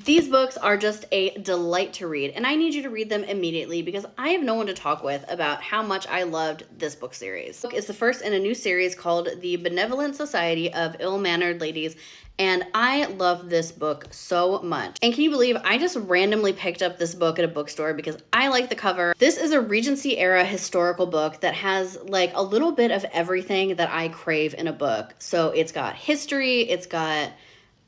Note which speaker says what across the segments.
Speaker 1: These books are just a delight to read, and I need you to read them immediately because I have no one to talk with about how much I loved this book series. This book is the first in a new series called The Benevolent Society of Ill-Mannered Ladies, and I love this book so much. And can you believe I just randomly picked up this book at a bookstore because I like the cover. This is a Regency era historical book that has like a little bit of everything that I crave in a book. So it's got history, it's got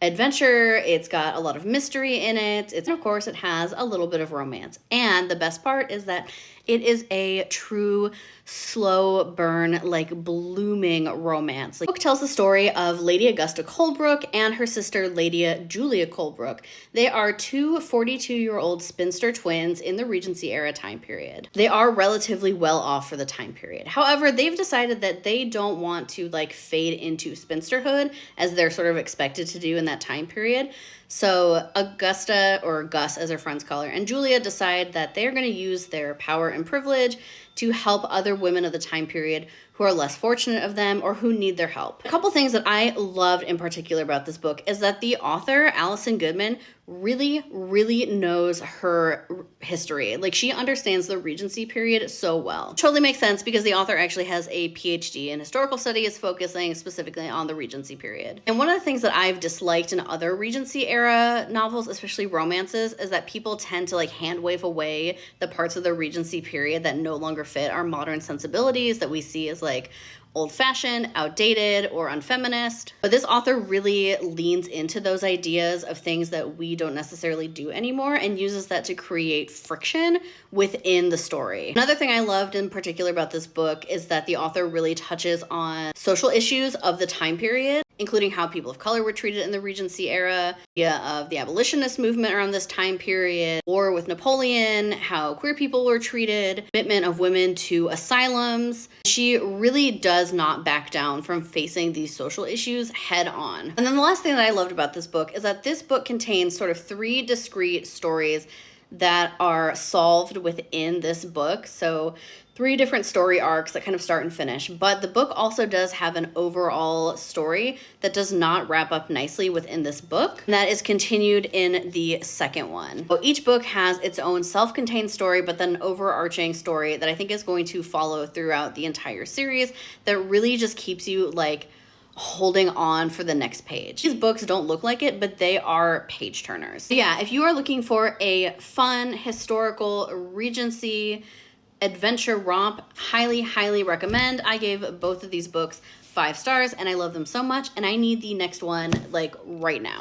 Speaker 1: adventure, it's got a lot of mystery in it. Of course, it has a little bit of romance. And the best part is that it is a true slow burn, like blooming romance. The book tells the story of Lady Augusta Colebrook and her sister Lady Julia Colebrook. They are two 42-year-old spinster twins in the Regency era time period. They are relatively well off for the time period. However, they've decided that they don't want to like fade into spinsterhood as they're sort of expected to do in that time period. So Augusta, or Gus as her friends call her, and Julia decide that they're going to use their power and privilege to help other women of the time period who are less fortunate of them or who need their help. A couple things that I loved in particular about this book is that the author, Alison Goodman, really knows her history. Like, she understands the Regency period so well. Totally makes sense because the author actually has a PhD in historical studies focusing specifically on the Regency period. And one of the things that I've disliked in other Regency era novels, especially romances, is that people tend to like hand wave away the parts of the Regency period that no longer fit our modern sensibilities that we see as like old-fashioned, outdated, or unfeminist. But this author really leans into those ideas of things that we don't necessarily do anymore and uses that to create friction within the story. Another thing I loved in particular about this book is that the author really touches on social issues of the time period, including how people of color were treated in the Regency era, the idea of the abolitionist movement around this time period, war with Napoleon, how queer people were treated, commitment of women to asylums. She really does not back down from facing these social issues head on. And then the last thing that I loved about this book is that this book contains sort of three discrete stories that are solved within this book. So three different story arcs that kind of start and finish, but the book also does have an overall story that does not wrap up nicely within this book. And that is continued in the second one. So each book has its own self-contained story, but then an overarching story that I think is going to follow throughout the entire series that really just keeps you like holding on for the next page. These books don't look like it, but they are page turners. So yeah, if you are looking for a fun historical Regency adventure romp, highly recommend. I gave both of these books 5 stars and I love them so much and I need the next one like right now.